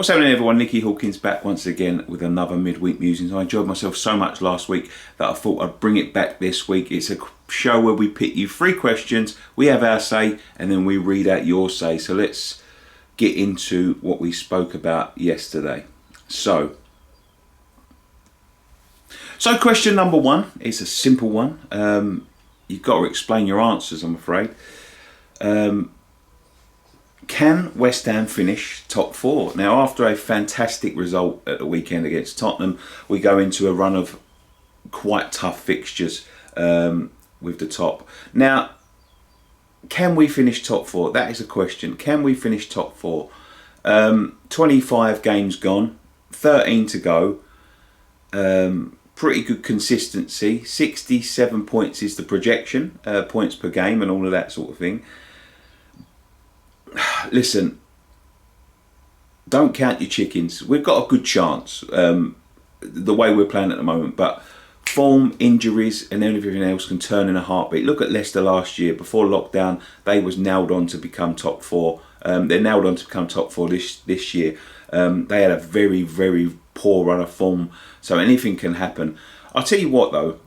What's happening, everyone? Nicky Hawkins back once again with another Midweek Musings. I enjoyed myself so much last week that I thought I'd bring it back this week. It's a show where we pit you 3 questions, we have our say, and then we read out your say. So let's get into what we spoke about yesterday. So question number 1 is a simple one. You've got to explain your answers, I'm afraid. Can West Ham finish top 4? Now, after a fantastic result at the weekend against Tottenham, we go into a run of quite tough fixtures with the top. Now, can we finish top 4? That is a question. Can we finish top 4? 25 games gone, 13 to go. Pretty good consistency. 67 points is the projection, points per game and all of that sort of thing. Listen, don't count your chickens. We've got a good chance the way we're playing at the moment, but form, injuries and everything else can turn in a heartbeat. Look at Leicester last year. Before lockdown, they was nailed on to become top 4. They're nailed on to become top 4 this year. They had a very, very poor run of form, so anything can happen. I'll tell you what though,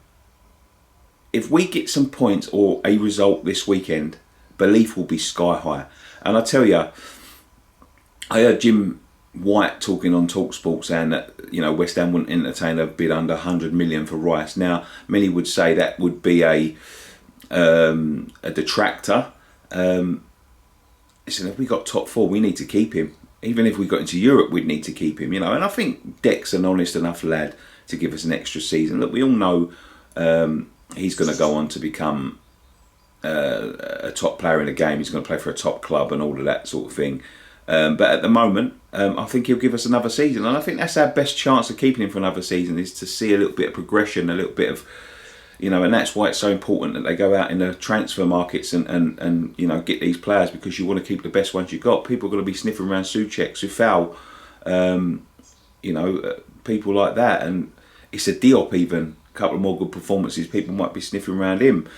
if we get some points or a result this weekend, belief will be sky high. And I tell you, I heard Jim White talking on TalkSport saying that, you know, West Ham wouldn't entertain a bid under 100 million for Rice. Now, many would say that would be a detractor. Listen, if we got top 4, we need to keep him. Even if we got into Europe, we'd need to keep him, you know. And I think Deck's an honest enough lad to give us an extra season. Look, we all know he's going to go on to become a top player in the game. He's going to play for a top club and all of that sort of thing. But at the moment, I think he'll give us another season. And I think that's our best chance of keeping him for another season, is to see a little bit of progression, a little bit of, you know, and that's why it's so important that they go out in the transfer markets and you know, get these players, because you want to keep the best ones you've got. People are going to be sniffing around Souček, Soufal, you know, people like that. And it's a Diop even, a couple of more good performances, people might be sniffing around him.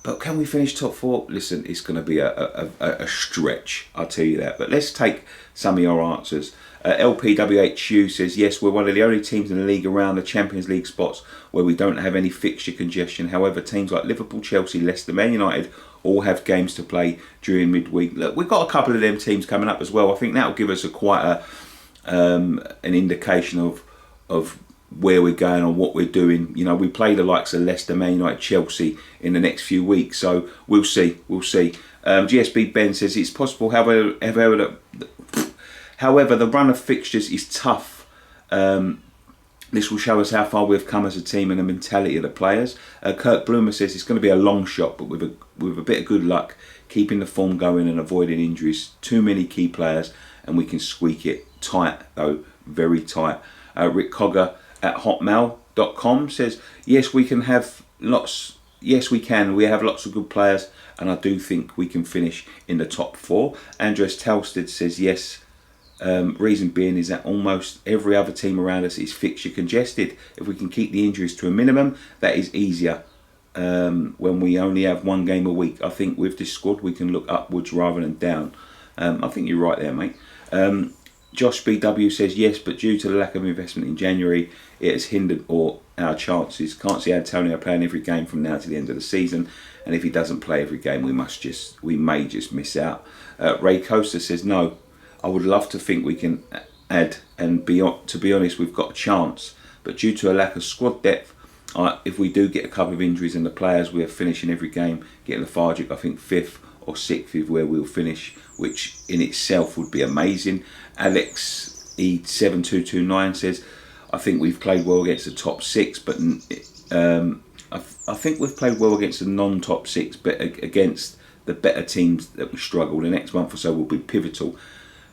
But can we finish top 4? Listen, it's going to be a stretch, I'll tell you that. But let's take some of your answers. LPWHU says, yes, we're one of the only teams in the league around the Champions League spots where we don't have any fixture congestion. However, teams like Liverpool, Chelsea, Leicester, Man United all have games to play during midweek. Look, we've got a couple of them teams coming up as well. I think that'll give us an indication of where we're going or what we're doing. You know, we play the likes of Leicester, Man United, Chelsea in the next few weeks, so we'll see. GSB Ben says it's possible, however the run of fixtures is tough. This will show us how far we've come as a team and the mentality of the players. Kirk Bloomer says it's going to be a long shot, but with a bit of good luck, keeping the form going and avoiding injuries. Too many key players and we can squeak it tight though, very tight. Rick Cogger at hotmail.com says, yes, we can have lots. Yes, we can. We have lots of good players, and I do think we can finish in the top 4. Andres Talsted says, yes. Reason being is that almost every other team around us is fixture congested. If we can keep the injuries to a minimum, that is easier when we only have 1 game a week. I think with this squad, we can look upwards rather than down. I think you're right there, mate. Josh BW says, yes, but due to the lack of investment in January, it has hindered our chances. Can't see Antonio playing every game from now to the end of the season, and if he doesn't play every game, we may just miss out. Ray Costa says, no, I would love to think we can add, and to be honest, we've got a chance, but due to a lack of squad depth, if we do get a couple of injuries and the players we are finishing every game getting lethargic, I think 5th or 6th is where we'll finish, which in itself would be amazing. Alex E7229 says, I think we've played well against the top 6, but I think we've played well against the non-top 6, but against the better teams that we struggle. The next month or so will be pivotal.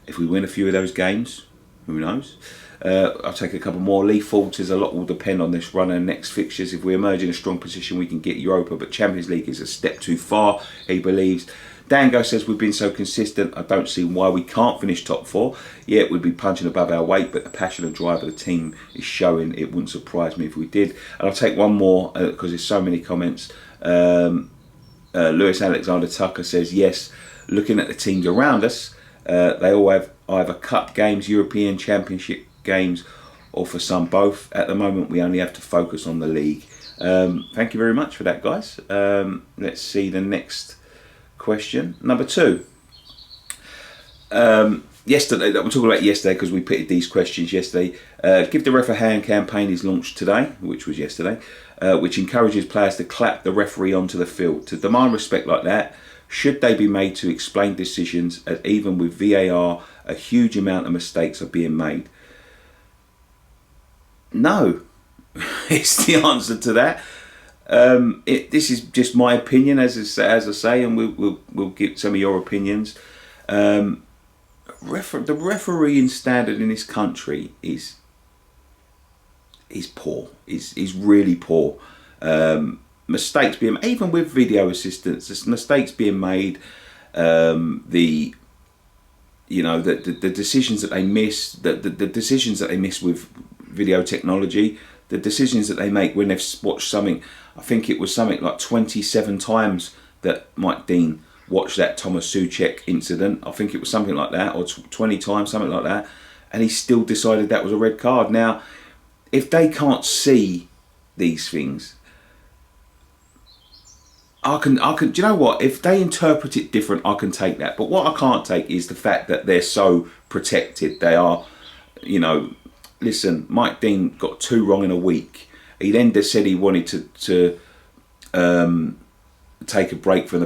If we win a few of those games, who knows? I'll take a couple more. Lee Ford says, a lot will depend on this run and next fixtures. If we emerge in a strong position, we can get Europa, but Champions League is a step too far, he believes. Dango says, we've been so consistent, I don't see why we can't finish top 4. Yeah, we'd be punching above our weight, but the passion and drive of the team is showing. It wouldn't surprise me if we did. And I'll take one more because there's so many comments. Lewis Alexander Tucker says, yes, looking at the teams around us, they all have either cup games, European Championship games, or for some both. At the moment, we only have to focus on the league. Thank you very much for that, guys. Let's see the next question. Number 2. Yesterday, I'm talking about yesterday because we pitted these questions yesterday. Give the Ref a Hand campaign is launched today, which was yesterday, which encourages players to clap the referee onto the field. To demand respect like that, should they be made to explain decisions, as even with VAR, a huge amount of mistakes are being made? No, it's the answer to that. This is just my opinion, as I say, and we'll get some of your opinions. The refereeing standard in this country is poor. Is really poor. Mistakes being, even with video assistance, there's mistakes being made. The decisions that they miss, the decisions that they miss with video technology, the decisions that they make when they've watched something. I think it was something like 27 times that Mike Dean watched that Thomas Souček incident. I think it was something like that, or 20 times, something like that, and he still decided that was a red card. Now, if they can't see these things, I can. Do you know what? If they interpret it different, I can take that. But what I can't take is the fact that they're so protected. They are, listen, Mike Dean got 2 wrong in a week. He then just said he wanted to take a break from the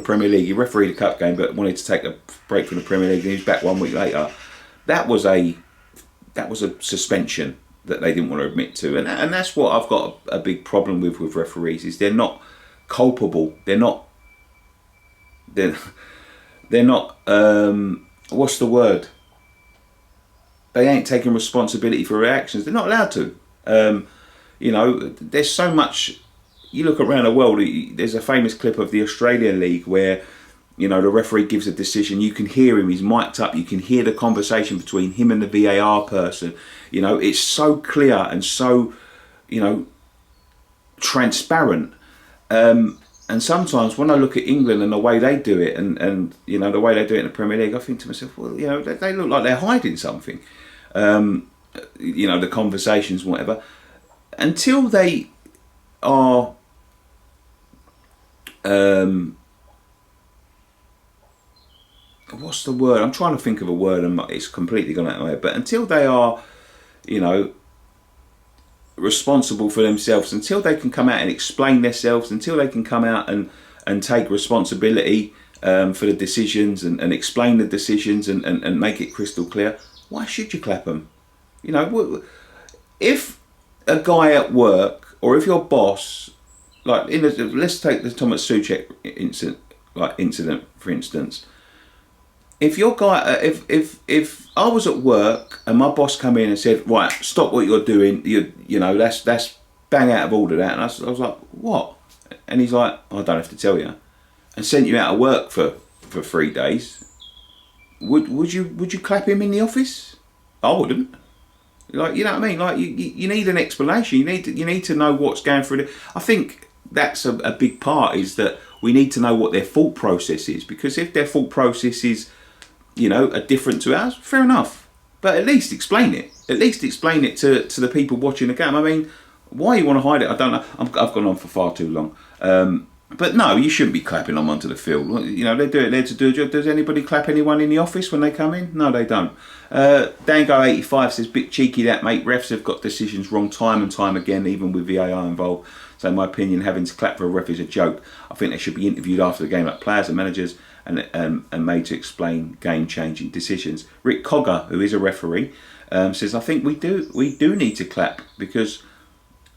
Premier League. He refereed a cup game, but wanted to take a break from the Premier League, and he was back 1 week later. That was a suspension that they didn't want to admit to, and that's what I've got a big problem with referees, is they're not culpable. They're not. What's the word? They ain't taking responsibility for their actions. They're not allowed to. There's so much. You look around the world. There's a famous clip of the Australian League where, the referee gives a decision. You can hear him. He's mic'd up. You can hear the conversation between him and the VAR person. It's so clear and so, transparent. And sometimes when I look at England and the way they do it, and the way they do it in the Premier League, I think to myself, well, they look like they're hiding something. The conversations, whatever, until they are what's the word? I'm trying to think of a word and it's completely gone out of my head. But until they are, responsible for themselves, until they can come out and explain themselves, until they can come out and take responsibility for the decisions and explain the decisions and make it crystal clear, why should you clap them? If a guy at work, or if your boss, let's take the Thomas Souček incident for instance. If your guy, if I was at work and my boss come in and said, right, stop what you're doing, that's bang out of order, that, and I was like, what? And he's like, I don't have to tell you, and sent you out of work for 3 days. Would you clap him in the office? I wouldn't. You know what I mean? You need an explanation. You need to know what's going through. I think that's a big part, is that we need to know what their thought process is, because if their thought process is, are different to ours, fair enough. But at least explain it. At least explain it to the people watching the game. I mean, why you want to hide it, I don't know. I've gone on for far too long. But no, you shouldn't be clapping them onto the field. They do it there to do a job. Does anybody clap anyone in the office when they come in? No, they don't. Dango85 says, bit cheeky that, mate. Refs have got decisions wrong time and time again, even with VAR involved. So in my opinion, having to clap for a ref is a joke. I think they should be interviewed after the game, like players and managers, and made to explain game-changing decisions. Rick Cogger, who is a referee, says, I think we do need to clap, because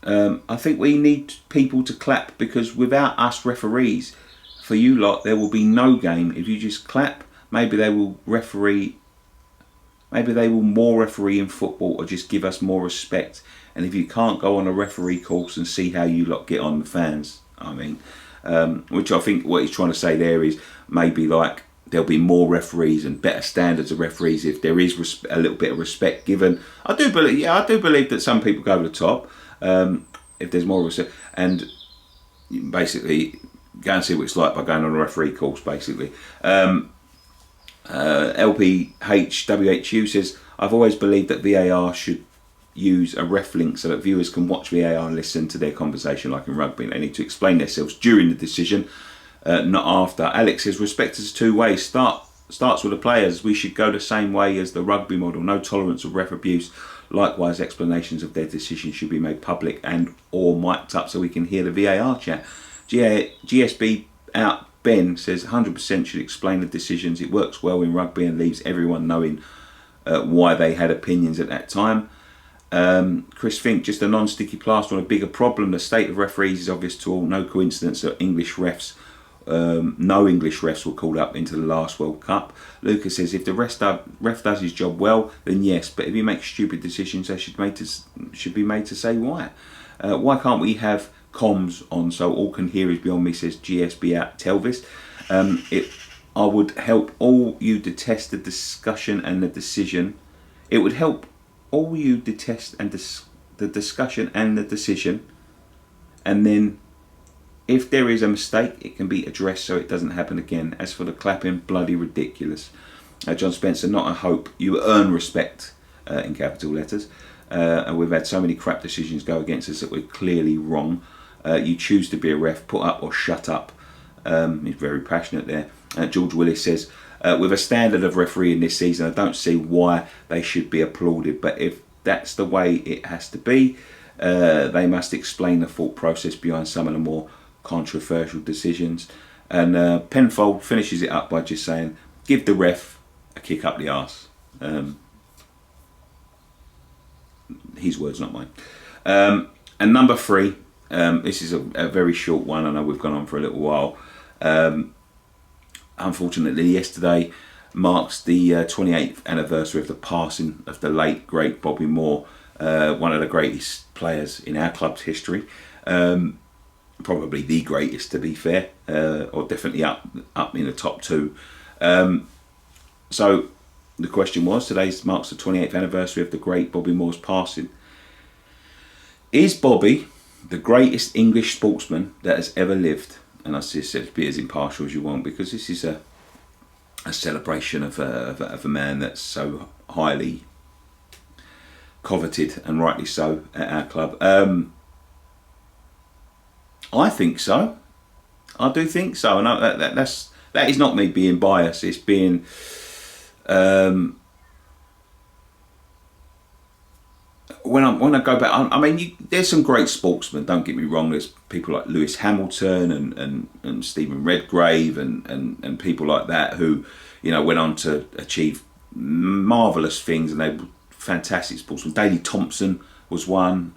I think we need people to clap, because without us referees, for you lot, there will be no game. If you just clap, maybe they will more referee in football, or just give us more respect. And if you can't go on a referee course and see how you lot get on the fans, which I think what he's trying to say there is maybe like there'll be more referees and better standards of referees if there is a little bit of respect given. I do believe that some people go over the top. If there's more respect, and basically go and see what it's like by going on a referee course, basically. LPHWHU says, I've always believed that VAR should use a ref link so that viewers can watch VAR and listen to their conversation like in rugby. They need to explain themselves during the decision, not after. Alex says, respect is two ways. Starts with the players. We should go the same way as the rugby model. No tolerance of ref abuse. Likewise, explanations of their decisions should be made public and or mic'd up so we can hear the VAR chat. GSB out Ben says 100% should explain the decisions. It works well in rugby and leaves everyone knowing why they had opinions at that time. Chris Fink, just a non-sticky plaster on a bigger problem. The state of referees is obvious to all. No coincidence that no English refs were called up into the last World Cup. Lucas says, if the ref does his job well, then yes, but if he makes stupid decisions, they should be made to say why. Why can't we have comms on so all can hear is beyond me, says GSB out Telvis. I would help all you detest the discussion and the decision. It would help all you detest and the discussion and the decision, and then if there is a mistake, it can be addressed so it doesn't happen again. As for the clapping, bloody ridiculous. John Spencer, not a hope. You earn respect, in capital letters. And we've had so many crap decisions go against us that we're clearly wrong. You choose to be a ref, put up or shut up. He's very passionate there. George Willis says, with a standard of refereeing this season, I don't see why they should be applauded. But if that's the way it has to be, they must explain the thought process behind some of the more controversial decisions. And Penfold finishes it up by just saying, give the ref a kick up the arse. His words, not mine. And number 3, this is a very short one. I know we've gone on for a little while. Unfortunately, yesterday marks the 28th anniversary of the passing of the late, great Bobby Moore, one of the greatest players in our club's history. Probably the greatest, to be fair, or definitely up in the top 2. So the question was, today marks the 28th anniversary of the great Bobby Moore's passing. Is Bobby the greatest English sportsman that has ever lived? And I said, be as impartial as you want, because this is a celebration of a man that's so highly coveted, and rightly so, at our club. I think so. I do think so, and that is not me being biased. It's being when I go back. I mean, there's some great sportsmen. Don't get me wrong. There's people like Lewis Hamilton and Stephen Redgrave and people like that who, you know, went on to achieve marvellous things, and they were fantastic sportsmen. Daley Thompson was one.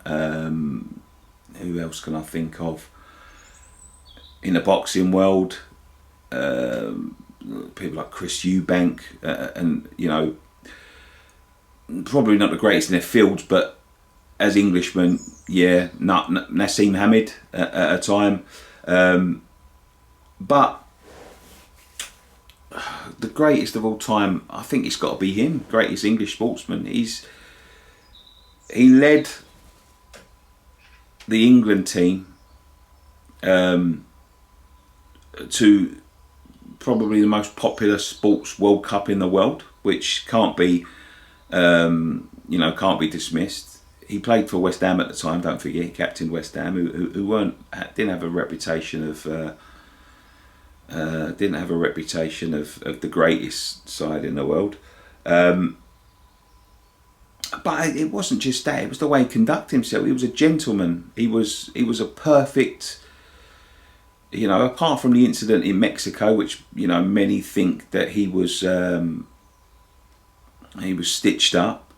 Who else can I think of? In the boxing world, people like Chris Eubank, and, you know, probably not the greatest in their fields, but as Englishmen, yeah, Nassim Hamid at a time. But the greatest of all time, I think it's got to be him, greatest English sportsman. He led the England team to probably the most popular sports World Cup in the world, which can't be dismissed. He played for West Ham at the time. Don't forget, he captained West Ham, who didn't have a reputation of the greatest side in the world. But it wasn't just that; it was the way he conducted himself. He was a gentleman. He was a perfect. You know, apart from the incident in Mexico, which, you know, many think that he was stitched up,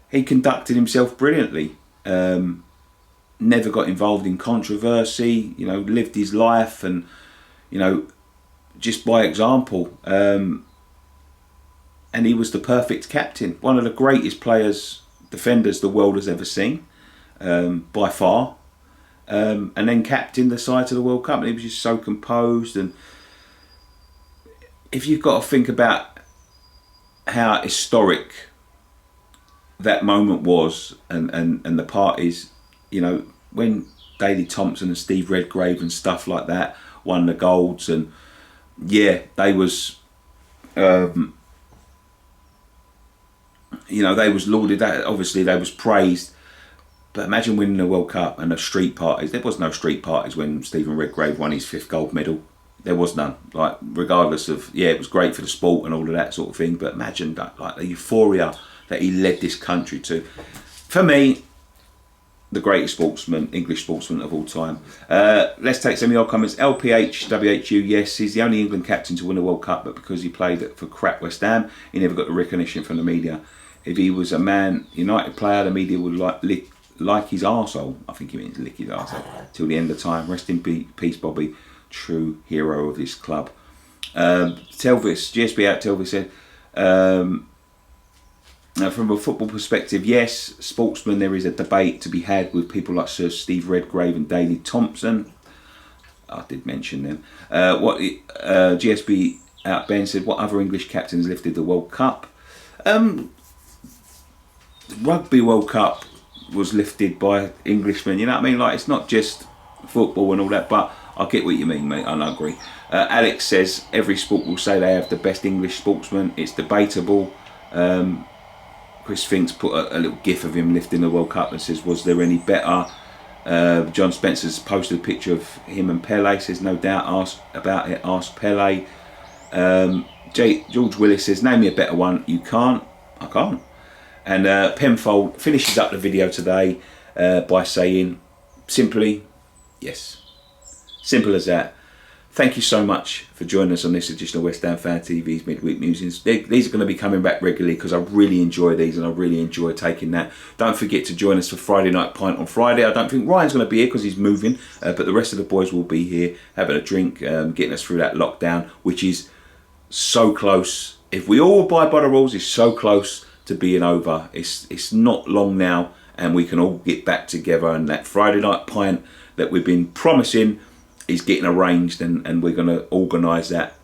he conducted himself brilliantly. Never got involved in controversy. You know, lived his life, and, you know, just by example. And he was the perfect captain, one of the greatest defenders the world has ever seen, by far. And then captained the side to the World Cup, and he was just so composed. And if you've got to think about how historic that moment was, and the parties, you know, when Daley Thompson and Steve Redgrave and stuff like that won the golds, and yeah, they was you know, they was lauded. That obviously they was praised. But imagine winning the World Cup and the street parties. There was no street parties when Stephen Redgrave won his 5th gold medal. There was none. Like, regardless of, yeah, it was great for the sport and all of that sort of thing. But imagine that, like, the euphoria that he led this country to. For me, the greatest sportsman, English sportsman of all time. Let's take some of your comments. LPHWHU, yes, he's the only England captain to win a World Cup, but because he played for crap West Ham, he never got the recognition from the media. If he was a Man United player, the media would like his arsehole. I think he means lick his arsehole till the end of time. Rest in peace, Bobby. True hero of this club. Telvis, GSB out Telvis said, from a football perspective, yes, sportsmen, there is a debate to be had with people like Sir Steve Redgrave and Daley Thompson. I did mention them. GSB out Ben said, what other English captains lifted the World Cup? The Rugby World Cup was lifted by Englishmen, you know what I mean? Like, it's not just football and all that, but I get what you mean, mate, and I agree. Alex says, every sport will say they have the best English sportsman. It's debatable. Chris Finks put a little gif of him lifting the World Cup and says, was there any better? John Spencer's posted a picture of him and Pele, says, no doubt, ask Pele. George Willis says, name me a better one. You can't. I can't. And Penfold finishes up the video today by saying, simply, yes. Simple as that. Thank you so much for joining us on this edition of West Ham Fan TV's Midweek Musings. These are going to be coming back regularly because I really enjoy these and I really enjoy taking that. Don't forget to join us for Friday Night Pint on Friday. I don't think Ryan's going to be here because he's moving, but the rest of the boys will be here having a drink, getting us through that lockdown, which is so close. If we all abide by the rules, it's so close to being over. It's not long now and we can all get back together, and that Friday Night Pint that we've been promising is getting arranged, and we're going to organise that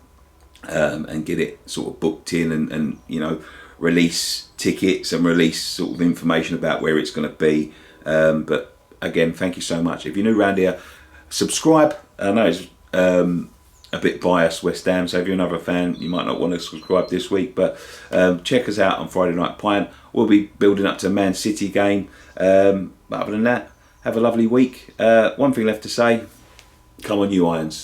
and get it sort of booked in and you know, release tickets and release sort of information about where it's going to be. But again, thank you so much. If you're new around here, subscribe. I know it's a bit biased, West Ham, so if you're another fan, you might not want to subscribe this week, but check us out on Friday Night Pint. We'll be building up to a Man City game. But other than that, have a lovely week. One thing left to say, come on you Irons.